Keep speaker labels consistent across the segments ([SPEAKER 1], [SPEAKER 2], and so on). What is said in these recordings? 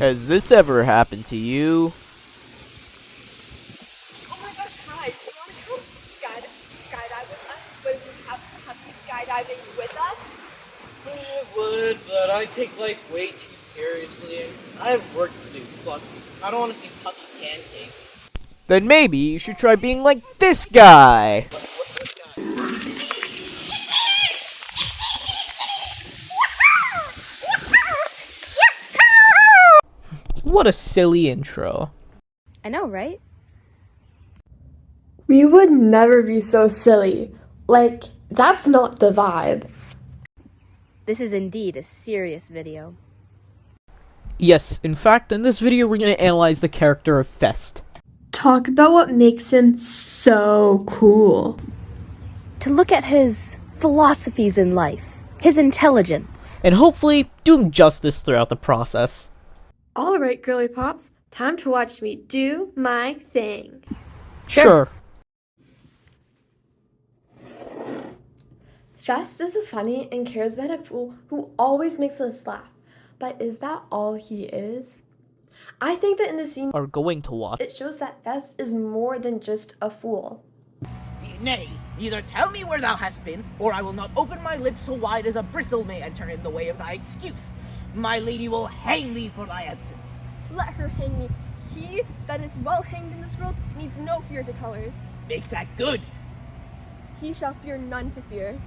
[SPEAKER 1] Has this ever happened to you?
[SPEAKER 2] Oh my gosh, hi. Do you want to come skydive with us? Would you have you skydiving with us?
[SPEAKER 3] I would, but I take life way too seriously. I have work to do. Plus, I don't want to see puppy pancakes.
[SPEAKER 1] Then maybe you should try being like this guy! What a silly intro.
[SPEAKER 4] I know, right?
[SPEAKER 2] We would never be so silly. Like, that's not the vibe.
[SPEAKER 4] This is indeed a serious video.
[SPEAKER 1] Yes, in fact, in this video we're going to analyze the character of Fest.
[SPEAKER 2] Talk about what makes him so cool.
[SPEAKER 4] To look at his philosophies in life, his intelligence.
[SPEAKER 1] And hopefully do him justice throughout the process.
[SPEAKER 2] Alright, girly pops, time to watch me do my thing.
[SPEAKER 1] Sure.
[SPEAKER 2] Fest is a funny and charismatic fool who always makes us laugh. But is that all he is? I think that in the scene
[SPEAKER 1] Are going to watch.
[SPEAKER 2] it shows that Fest is more than just a fool.
[SPEAKER 5] Nay, either tell me where thou hast been, or I will not open my lips so wide as a bristle may enter in the way of thy excuse. My lady will hang thee for thy absence.
[SPEAKER 2] Let her hang me. He that is well hanged in this world needs no fear to colors.
[SPEAKER 5] Make that good.
[SPEAKER 2] He shall fear none to fear.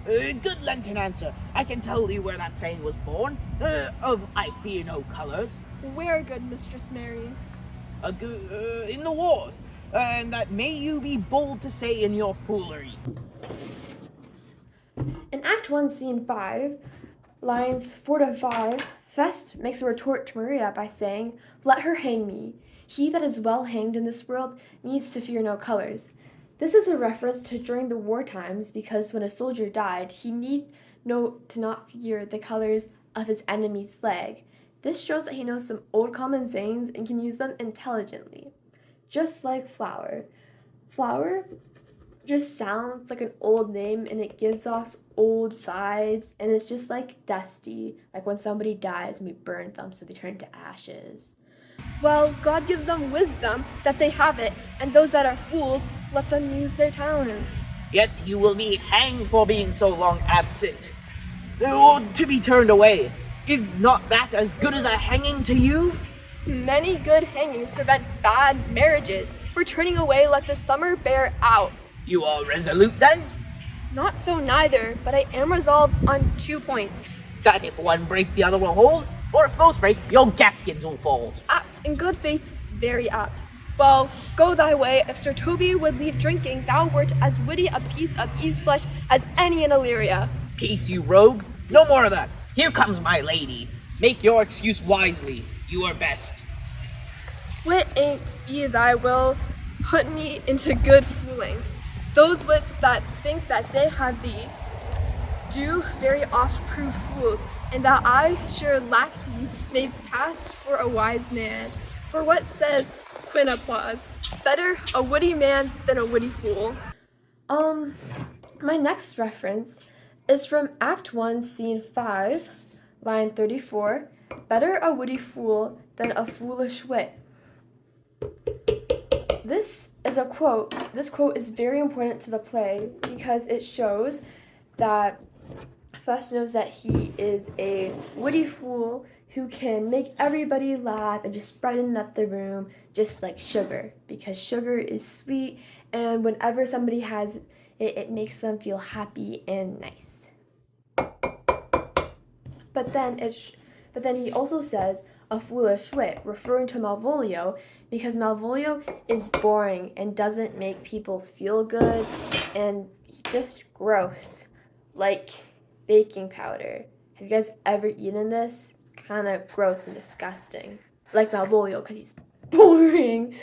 [SPEAKER 5] Good Lenten answer. I can tell thee where that saying was born. Of I fear no colours.
[SPEAKER 2] Where, good Mistress Mary?
[SPEAKER 5] In the wars. And that may you be bold to say in your foolery.
[SPEAKER 2] In Act 1, Scene 5, lines 4 to 5, Fest makes a retort to Maria by saying, "Let her hang me. He that is well hanged in this world needs to fear no colors." This is a reference to during the war times because when a soldier died, he need to not fear the colors of his enemy's flag. This shows that he knows some old common sayings and can use them intelligently. Just like Flower. Flower just sounds like an old name and it gives off old vibes, and it's just like dusty, like when somebody dies and we burn them so they turn to ashes. Well, God gives them wisdom that they have it, and those that are fools, let them use their talents.
[SPEAKER 5] Yet you will be hanged for being so long absent. Or to be turned away. Is not that as good as a hanging to you?
[SPEAKER 2] Many good hangings prevent bad marriages. For turning away, let the summer bear out.
[SPEAKER 5] You are resolute then?
[SPEAKER 2] Not so neither, but I am resolved on 2 points.
[SPEAKER 5] That if one break, the other will hold, or if both break, your gaskins will fall.
[SPEAKER 2] Apt, in good faith, very apt. Well, go thy way. If Sir Toby would leave drinking, thou wert as witty a piece of Eve's flesh as any in Illyria.
[SPEAKER 5] Peace, you rogue. No more of that. Here comes my lady. Make your excuse wisely. You are best.
[SPEAKER 2] Wit ain't ye thy will, put me into good fooling. Those wits that think that they have thee, do very oft prove fools, and that I sure lack thee may pass for a wise man. For what says Quin Applause? Better a witty man than a witty fool. My next reference is from Act 1, Scene 5, line 34. Better a witty fool than a foolish wit. This is a quote. This quote is very important to the play because it shows that Fest knows that he is a witty fool who can make everybody laugh and just brighten up the room just like sugar, because sugar is sweet and whenever somebody has it, it makes them feel happy and nice. But then he also says a foolish wit, referring to Malvolio, because Malvolio is boring and doesn't make people feel good and just gross, like baking powder. Have you guys ever eaten this? It's kind of gross and disgusting. Like Malvolio, because he's boring.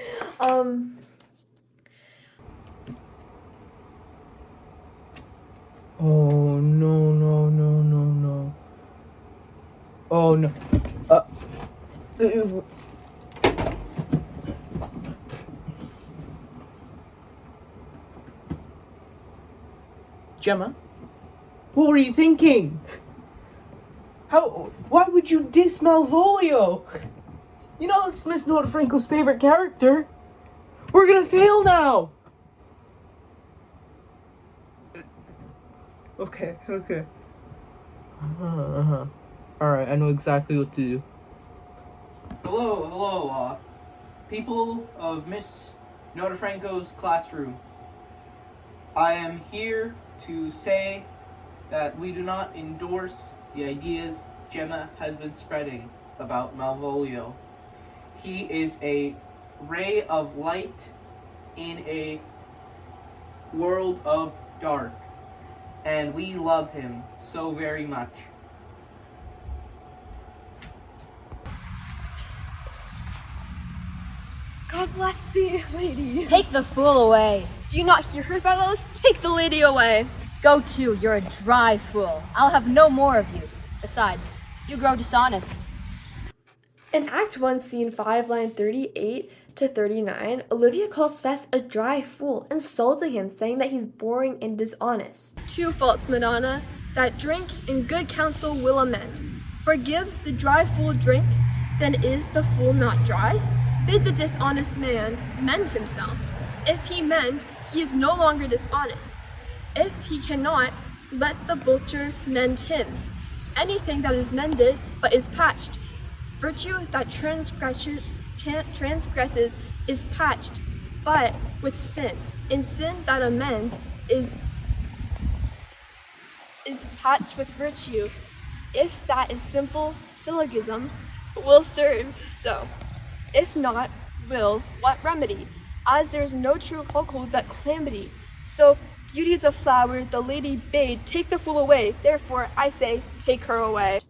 [SPEAKER 1] Oh no no no no no. Oh no.
[SPEAKER 3] Gemma, what were you thinking? Why would you diss Malvolio? You know it's Miss Nora Franco's favorite character. We're gonna fail now. Okay. Alright, I know exactly what to do. Hello, people of Miss Nora Franco's classroom. I am here to say that we do not endorse the ideas Gemma has been spreading about Malvolio. He is a ray of light in a world of dark, and we love him so very much.
[SPEAKER 2] God bless thee, lady.
[SPEAKER 6] Take the fool away.
[SPEAKER 2] Do you not hear her, fellows? Take the lady away.
[SPEAKER 6] Go to, you're a dry fool. I'll have no more of you. Besides, you grow dishonest.
[SPEAKER 2] In Act 1, Scene 5, line 38 to 39, Olivia calls Fest a dry fool, insulting him, saying that he's boring and dishonest. Two faults, Madonna, that drink and good counsel will amend. Forgive the dry fool drink, then is the fool not dry? Bid the dishonest man mend himself. If he mend, he is no longer dishonest. If he cannot, let the butcher mend him. Anything that is mended but is patched. Virtue that transgresses is patched, but with sin. And sin that amends is patched with virtue. If that is simple syllogism, will serve so. If not, will, what remedy? As there's no true cuckold but calamity. So beauty is a flower, the lady bade, take the fool away. Therefore, I say, take her away.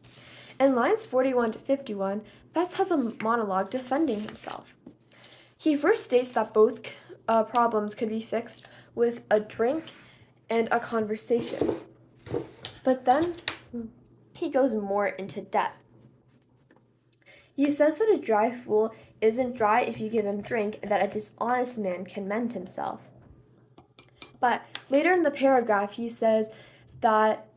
[SPEAKER 2] In lines 41 to 51, Fest has a monologue defending himself. He first states that both problems could be fixed with a drink and a conversation. But then he goes more into depth. He says that a dry fool isn't dry if you give him drink, and that a dishonest man can mend himself. But later in the paragraph, he says that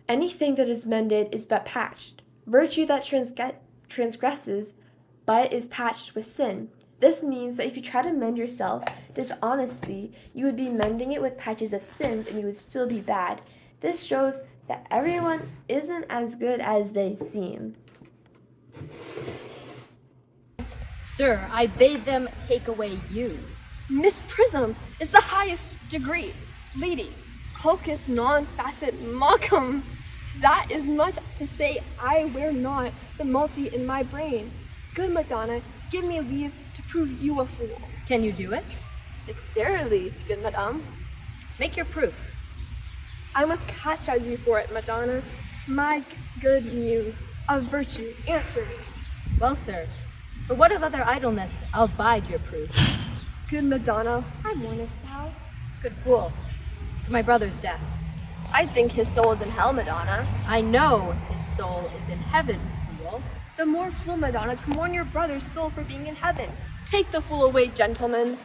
[SPEAKER 2] anything that is mended is but patched. Virtue that transgresses but is patched with sin. This means that if you try to mend yourself dishonestly, you would be mending it with patches of sins and you would still be bad. This shows that everyone isn't as good as they seem.
[SPEAKER 6] Sir, I bade them take away you.
[SPEAKER 2] Miss Prism is the highest degree. Lady, Colchis non facet moccum. That is much to say I wear not the multi in my brain. Good Madonna, give me leave to prove you a fool.
[SPEAKER 6] Can you do it?
[SPEAKER 2] Dexterously, good Madame.
[SPEAKER 6] Make your proof.
[SPEAKER 2] I must chastise you for it, Madonna. My good muse of virtue, answer me.
[SPEAKER 6] Well, sir, for what of other idleness, I'll bide your proof.
[SPEAKER 2] Good Madonna, why mournest thou?
[SPEAKER 6] Good fool, for my brother's death.
[SPEAKER 2] I think his soul is in hell, Madonna.
[SPEAKER 6] I know his soul is in heaven, fool.
[SPEAKER 2] The more fool, Madonna, to mourn your brother's soul for being in heaven. Take the fool away, gentlemen.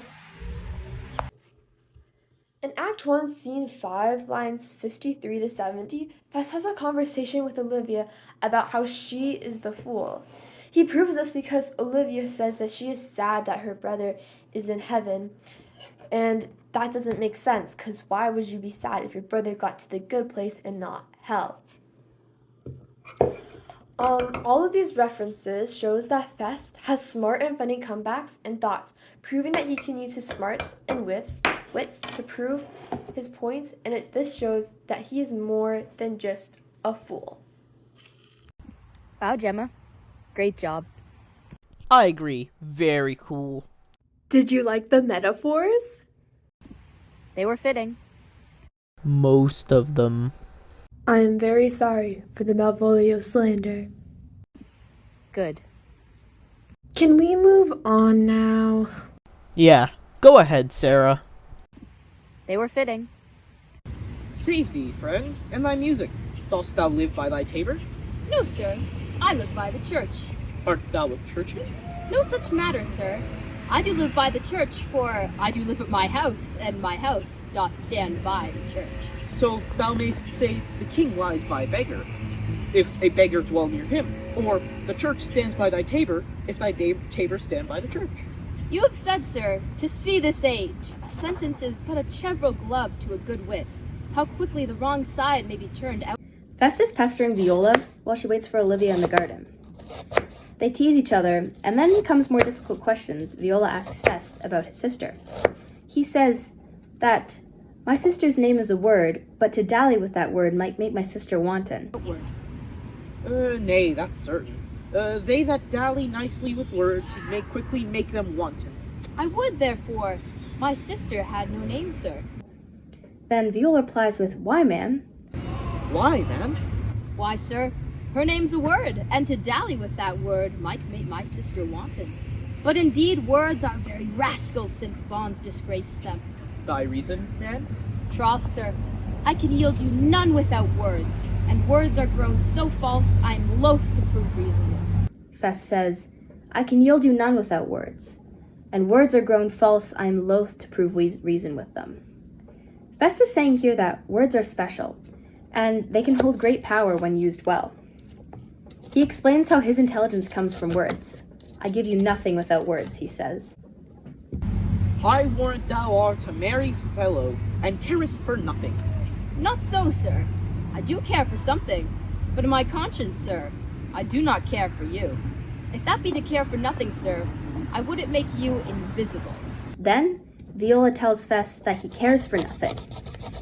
[SPEAKER 2] In Act 1, Scene 5, lines 53 to 70, Fest has a conversation with Olivia about how she is the fool. He proves this because Olivia says that she is sad that her brother is in heaven. And that doesn't make sense, because why would you be sad if your brother got to the good place and not hell? All of these references shows that Fest has smart and funny comebacks and thoughts, proving that he can use his smarts and wits to prove his points, and this shows that he is more than just a fool.
[SPEAKER 4] Wow, Gemma. Great job.
[SPEAKER 1] I agree. Very cool.
[SPEAKER 2] Did you like the metaphors?
[SPEAKER 4] They were fitting.
[SPEAKER 1] Most of them.
[SPEAKER 2] I am very sorry for the Malvolio slander.
[SPEAKER 4] Good.
[SPEAKER 2] Can we move on now?
[SPEAKER 1] Yeah, go ahead, Sarah.
[SPEAKER 4] They were fitting.
[SPEAKER 3] Save thee, friend, and thy music. Dost thou live by thy tabor?
[SPEAKER 6] No, sir. I live by the church.
[SPEAKER 3] Art thou a churchman?
[SPEAKER 6] No such matter, sir. I do live by the church, for I do live at my house, and my house doth stand by the church.
[SPEAKER 5] So thou mayst say, the king lies by a beggar, if a beggar dwell near him, or the church stands by thy tabor, if thy tabor stand by the church.
[SPEAKER 6] You have said, sir, to see this age, a sentence is but a cheverel glove to a good wit. How quickly the wrong side may be turned out.
[SPEAKER 4] Fest is pestering Viola while she waits for Olivia in the garden. They tease each other, and then comes more difficult questions. Viola asks Fest about his sister. He says that my sister's name is a word, but to dally with that word might make my sister wanton.
[SPEAKER 5] Nay, that's certain. They that dally nicely with words may quickly make them wanton.
[SPEAKER 6] I would, therefore. My sister had no name, sir.
[SPEAKER 4] Then Viola replies with, why, ma'am?
[SPEAKER 5] Why, man?
[SPEAKER 6] Why, sir, her name's a word, and to dally with that word might make my sister wanton. But indeed, words are very rascals since bonds disgraced them.
[SPEAKER 5] Thy reason, man?
[SPEAKER 6] Troth, sir, I can yield you none without words, and words are grown so false I am loath to prove reasonable.
[SPEAKER 4] Fest says, I can yield you none without words, and words are grown false I am loath to prove reason with them. Fest is saying here that words are special, and they can hold great power when used well. He explains how his intelligence comes from words. I give you nothing without words, he says.
[SPEAKER 5] I warrant thou art a merry fellow, and carest for nothing.
[SPEAKER 6] Not so, sir. I do care for something, but in my conscience, sir, I do not care for you. If that be to care for nothing, sir, I wouldn't make you invisible.
[SPEAKER 4] Then, Viola tells Fest that he cares for nothing,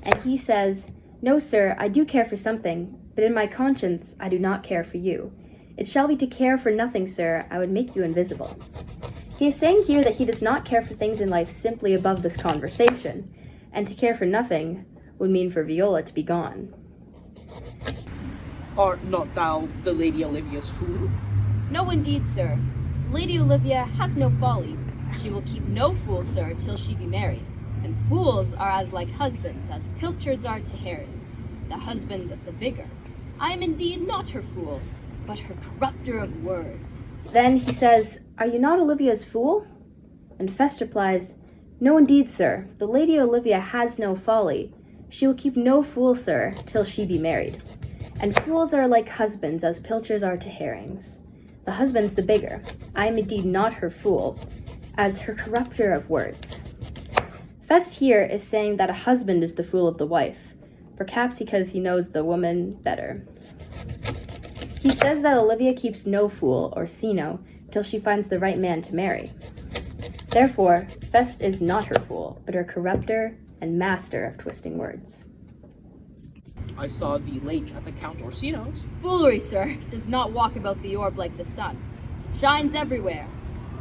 [SPEAKER 4] and he says, no, sir, I do care for something, but in my conscience I do not care for you. It shall be to care for nothing, sir, I would make you invisible. He is saying here that he does not care for things in life simply above this conversation, and to care for nothing would mean for Viola to be gone.
[SPEAKER 5] Art not thou the Lady Olivia's fool?
[SPEAKER 6] No, indeed, sir. Lady Olivia has no folly. She will keep no fool, sir, till she be married. And fools are as like husbands as pilchards are to herrings, the husbands of the bigger. I am indeed not her fool, but her corrupter of words.
[SPEAKER 4] Then he says, are you not Olivia's fool? And Fest replies, no, indeed, sir. The Lady Olivia has no folly. She will keep no fool, sir, till she be married. And fools are like husbands as pilchards are to herrings. The husband's the bigger. I am indeed not her fool, as her corrupter of words. Fest here is saying that a husband is the fool of the wife, perhaps because he knows the woman better. He says that Olivia keeps no fool, or Sino, till she finds the right man to marry. Therefore, Fest is not her fool, but her corrupter and master of twisting words.
[SPEAKER 5] I saw thee late at the Count Orsino's.
[SPEAKER 6] Foolery, sir, does not walk about the orb like the sun. It shines everywhere.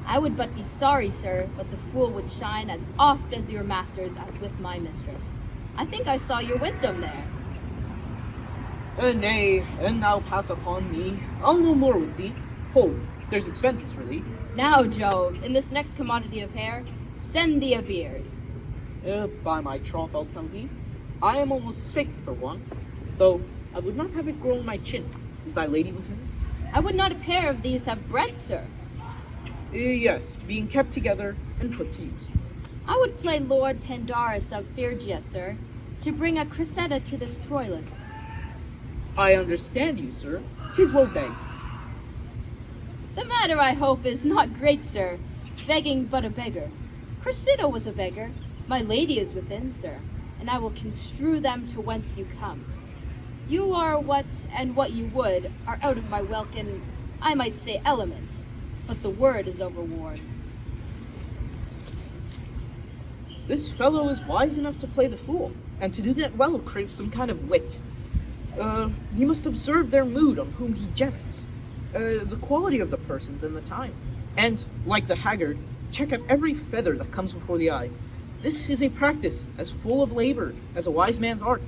[SPEAKER 6] I would but be sorry, sir, but the fool would shine as oft as your master's as with my mistress. I think I saw your wisdom there.
[SPEAKER 5] Nay, and thou pass upon me. I'll no more with thee. Hold, there's expenses for thee.
[SPEAKER 6] Now, Jove, in this next commodity of hair, send thee a beard.
[SPEAKER 5] By my troth, I'll tell thee, I am almost sick for one, though I would not have it grow on my chin. Is thy lady within?
[SPEAKER 6] I would not a pair of these have bred, sir.
[SPEAKER 5] Yes, being kept together and put to use.
[SPEAKER 6] I would play Lord Pandarus of Phrygia, sir, to bring a Cressida to this Troilus.
[SPEAKER 5] I understand you, sir. 'Tis well begged.
[SPEAKER 6] The matter, I hope, is not great, sir, begging but a beggar. Cressida was a beggar. My lady is within, sir, and I will construe them to whence you come. You are what, and what you would, are out of my welkin, I might say element, but the word is overworn.
[SPEAKER 5] This fellow is wise enough to play the fool, and to do that well craves some kind of wit. He must observe their mood on whom he jests, the quality of the persons and the time, and, like the haggard, check out every feather that comes before the eye. This is a practice as full of labor as a wise man's art.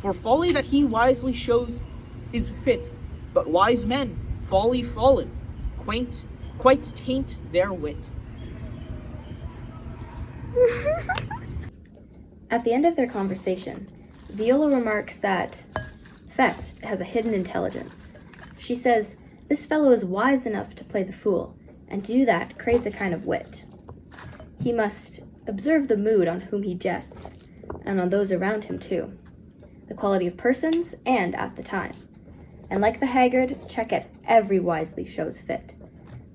[SPEAKER 5] For folly that he wisely shows is fit, but wise men, folly fallen, quite taint their wit.
[SPEAKER 4] At the end of their conversation, Viola remarks that Fest has a hidden intelligence. She says, this fellow is wise enough to play the fool, and to do that craves a kind of wit. He must observe the mood on whom he jests, and on those around him too. the quality of persons, and at the time. And like the haggard, check at every wisely shows fit.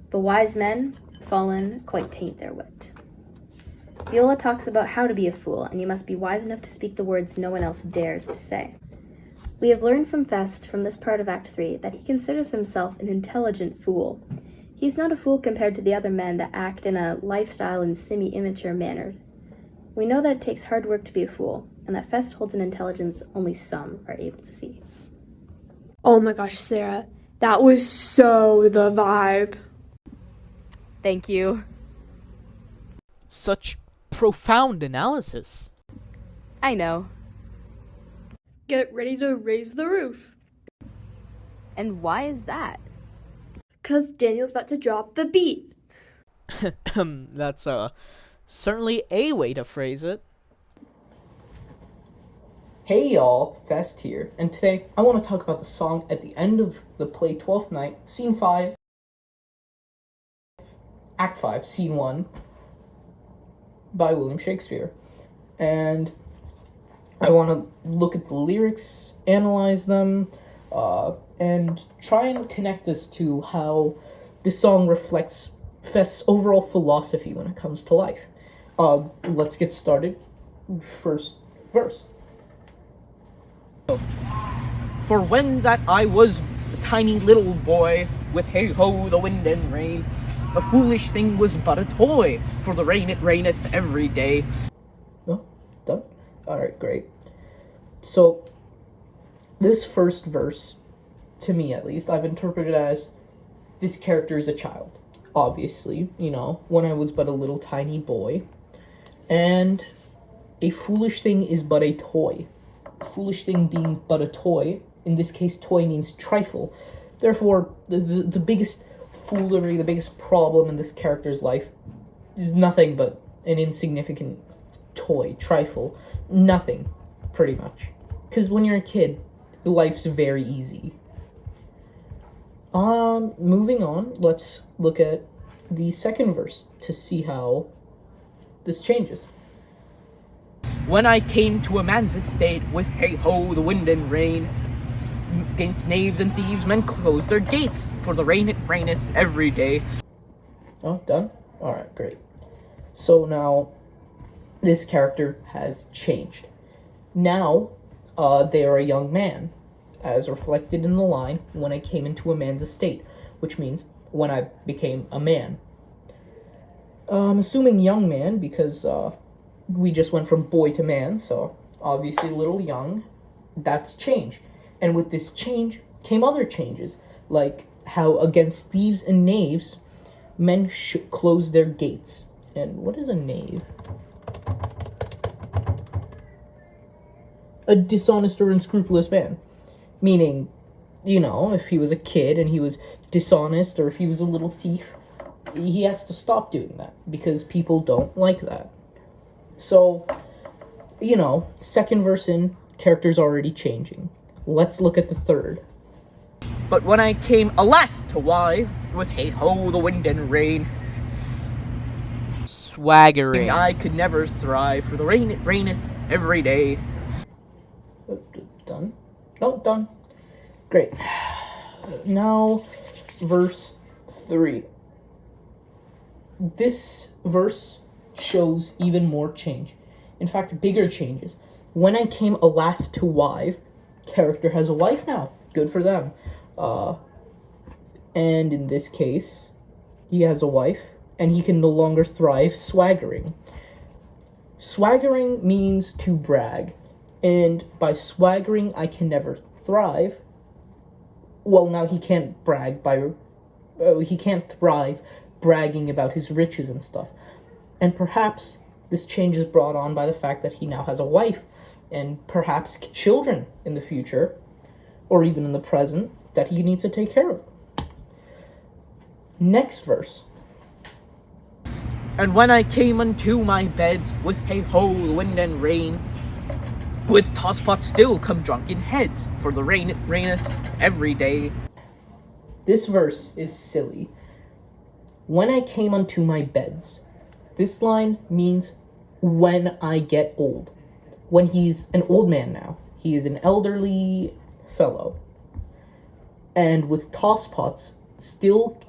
[SPEAKER 4] But wise men, fallen, quite taint their wit. Viola talks about how to be a fool, and you must be wise enough to speak the words no one else dares to say. We have learned from Fest, from this part of Act 3, that he considers himself an intelligent fool. He's not a fool compared to the other men that act in a lifestyle and semi-immature manner. We know that it takes hard work to be a fool, and that Fest holds an intelligence only some are able to see.
[SPEAKER 2] Oh my gosh, Sarah, that was so the vibe.
[SPEAKER 4] Thank you.
[SPEAKER 1] Such profound analysis.
[SPEAKER 4] I know.
[SPEAKER 2] Get ready to raise the roof.
[SPEAKER 4] And why is that?
[SPEAKER 2] 'Cause Daniel's about to drop the beat.
[SPEAKER 1] That's certainly a way to phrase it.
[SPEAKER 3] Hey y'all, Fest here, and today I want to talk about the song at the end of the play Twelfth Night, Scene 5, Act 5, Scene 1, by William Shakespeare. And I want to look at the lyrics, analyze them, and try and connect this to how this song reflects Fest's overall philosophy when it comes to life. Let's get started. First verse.
[SPEAKER 5] For when that I was a tiny little boy, with hey-ho, the wind and rain, a foolish thing was but a toy, for the rain it raineth every day.
[SPEAKER 3] Oh, done? Alright, great. So, this first verse, to me at least, I've interpreted as this character is a child. Obviously, when I was but a little tiny boy. And a foolish thing is but a toy. A foolish thing being but a toy, in this case, toy means trifle. Therefore, the biggest foolery, the biggest problem in this character's life is nothing but an insignificant toy, trifle. Nothing, pretty much. Because when you're a kid, life's very easy. Moving on, let's look at the second verse to see how this changes.
[SPEAKER 5] When I came to a man's estate, with hey-ho, the wind and rain, against knaves and thieves men close their gates, for the rain it raineth every day.
[SPEAKER 3] Oh, done? Alright, great. So now, this character has changed. Now, they are a young man, as reflected in the line, when I came into a man's estate, which means when I became a man. I'm assuming young man, because we just went from boy to man, so obviously a little young. That's change. And with this change came other changes, like how against thieves and knaves, men should close their gates. And what is a knave? A dishonest or unscrupulous man. Meaning, if he was a kid and he was dishonest, or if he was a little thief, he has to stop doing that, because people don't like that. So, second verse in, character's already changing. Let's look at the third.
[SPEAKER 5] But when I came, alas, to wive, with hey-ho, the wind and rain,
[SPEAKER 1] Swaggering.
[SPEAKER 5] I could never thrive, for the rain it raineth every day.
[SPEAKER 3] Done? No, done. Great. Now, verse 3. This verse shows even more change. In fact, bigger changes. When I came, alas, to wive, character has a wife now. Good for them. And in this case, he has a wife, and he can no longer thrive swaggering. Swaggering means to brag. And by swaggering, I can never thrive. Well, now he can't brag he can't thrive bragging about his riches and stuff. And perhaps this change is brought on by the fact that he now has a wife, and perhaps children in the future, or even in the present, that he needs to take care of. Next verse.
[SPEAKER 5] And when I came unto my beds, with hey-ho, the wind and rain, with tosspot still come drunken heads, for the rain it raineth every day.
[SPEAKER 3] This verse is silly. When I came unto my beds. This line means when I get old. When he's an old man now.
[SPEAKER 1] He is an elderly fellow. And with tosspots still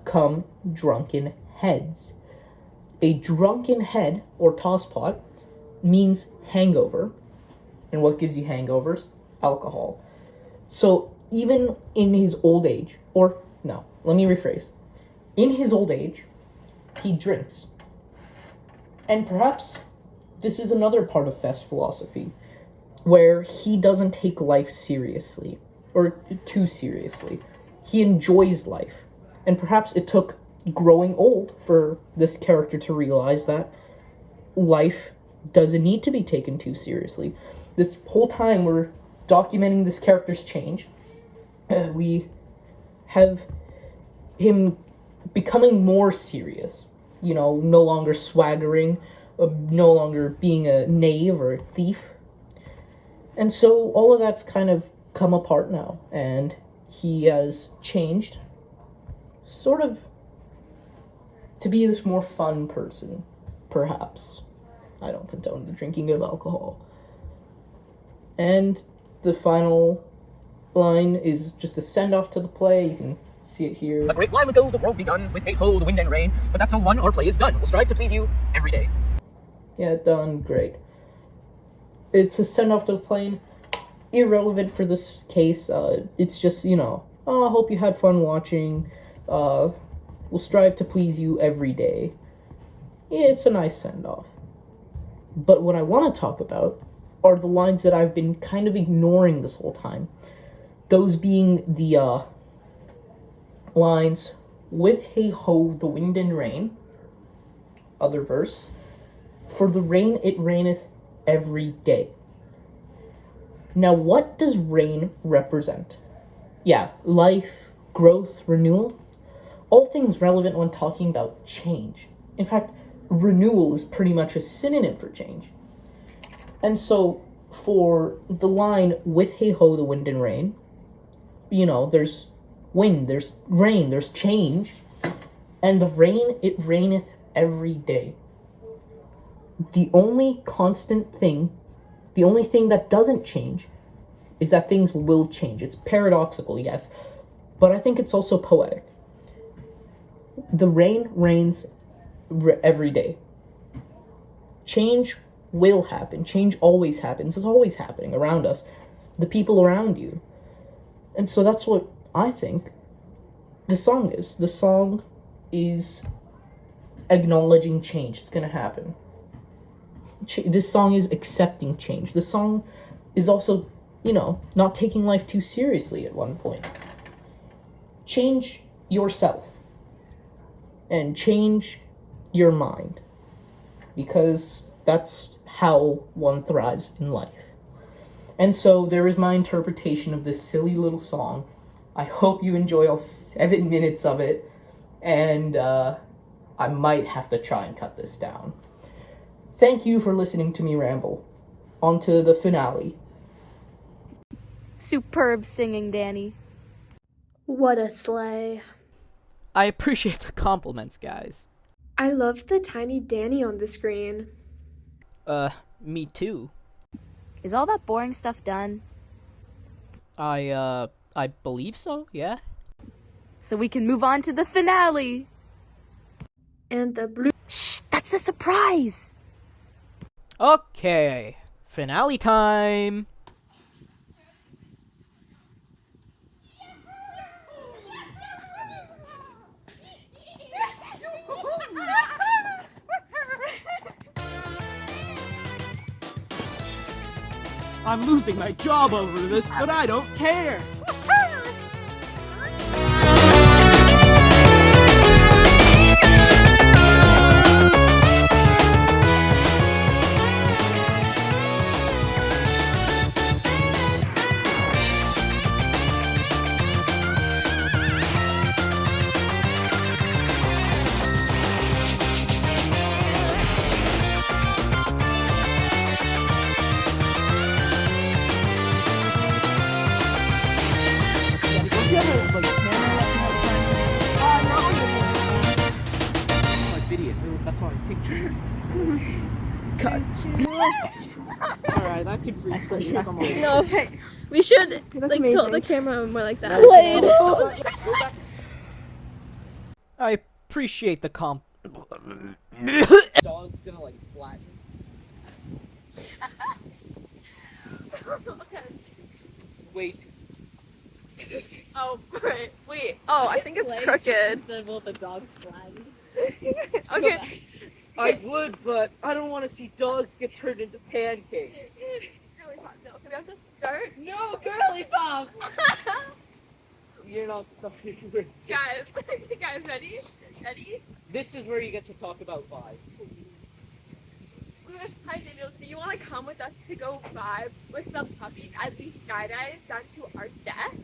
[SPEAKER 1] come drunken heads. A drunken head, or tosspot, means hangover. And what gives you hangovers? Alcohol. So even in his old age, or no, let me rephrase. In his old age, he drinks. And perhaps this is another part of Fest's philosophy, where he doesn't take life seriously, or too seriously. He enjoys life. And perhaps it took growing old for this character to realize that life doesn't need to be taken too seriously. This whole time we're documenting this character's change. We have him becoming more serious. You know, no longer swaggering, no longer being a knave or a thief. And so all of that's kind of come apart now, and he has changed, sort of, to be this more fun person, perhaps. I don't condone the drinking of alcohol. And the final line is just a send-off to the play. You can see it here.
[SPEAKER 7] A great while ago the world begun, with hey-ho, the wind and rain, but that's all one, our play is done. We'll strive to please you every day.
[SPEAKER 1] Yeah, done. Great. It's a send-off to the plane. Irrelevant for this case. It's just, you know, oh, I hope you had fun watching. We'll strive to please you every day. Yeah, it's a nice send-off. But what I want to talk about are the lines that I've been kind of ignoring this whole time. Those being the lines, with hey-ho, the wind and rain. Other verse. For the rain it raineth every day. Now, what does rain represent? Yeah, life, growth, renewal. All things relevant when talking about change. In fact, renewal is pretty much a synonym for change. And so, for the line, with hey-ho, the wind and rain, you know, there's wind, there's rain, there's change. And the rain, it raineth every day. The only constant thing, the only thing that doesn't change, is that things will change. It's paradoxical, yes, but I think it's also poetic. The rain rains every day. Change will happen. Change always happens. It's always happening around us. The people around you. And so that's what I think the song is. The song is acknowledging change. It's going to happen. This song is accepting change. The song is also, you know, not taking life too seriously at one point. Change yourself. And change your mind. Because that's how one thrives in life. And so there is my interpretation of this silly little song. I hope you enjoy all 7 minutes of it. And I might have to try and cut this down. Thank you for listening to me ramble. On to the finale.
[SPEAKER 6] Superb singing, Danny.
[SPEAKER 2] What a sleigh.
[SPEAKER 1] I appreciate the compliments, guys.
[SPEAKER 2] I love the tiny Danny on the screen.
[SPEAKER 1] Me too.
[SPEAKER 6] Is all that boring stuff done?
[SPEAKER 1] I believe so, yeah.
[SPEAKER 6] So we can move on to the finale.
[SPEAKER 2] And the blue...
[SPEAKER 6] Shh, that's the surprise.
[SPEAKER 1] Okay, finale time.
[SPEAKER 5] I'm losing my job over this, but I don't care.
[SPEAKER 1] That's my picture. Cut. Alright.
[SPEAKER 5] Yeah, that could freeze.
[SPEAKER 1] That's good.
[SPEAKER 8] No, okay. We should
[SPEAKER 2] That's
[SPEAKER 8] like tilt the
[SPEAKER 2] amazing.
[SPEAKER 8] camera more like that.
[SPEAKER 9] I appreciate the comp. Dog's gonna like flatten. It's way too.
[SPEAKER 8] Oh, right. Wait. Oh, I think it's crooked.
[SPEAKER 6] Well, the dog's flat.
[SPEAKER 8] Okay.
[SPEAKER 5] I would, but I don't want to see dogs get turned into pancakes.
[SPEAKER 8] Girly pop. No, okay, we have to start.
[SPEAKER 6] No, girly pop.
[SPEAKER 5] You're not stuck with.
[SPEAKER 8] Guys, guys, ready? Ready?
[SPEAKER 5] This is where you get to talk about vibes.
[SPEAKER 8] Hi, Daniel. Do you want to come with us to go vibe with some puppies as we skydive down to our death?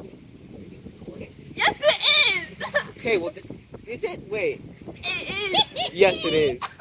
[SPEAKER 8] Yes, it is.
[SPEAKER 5] Okay, well, just is it? Wait.
[SPEAKER 8] It is.
[SPEAKER 5] Yes, it is.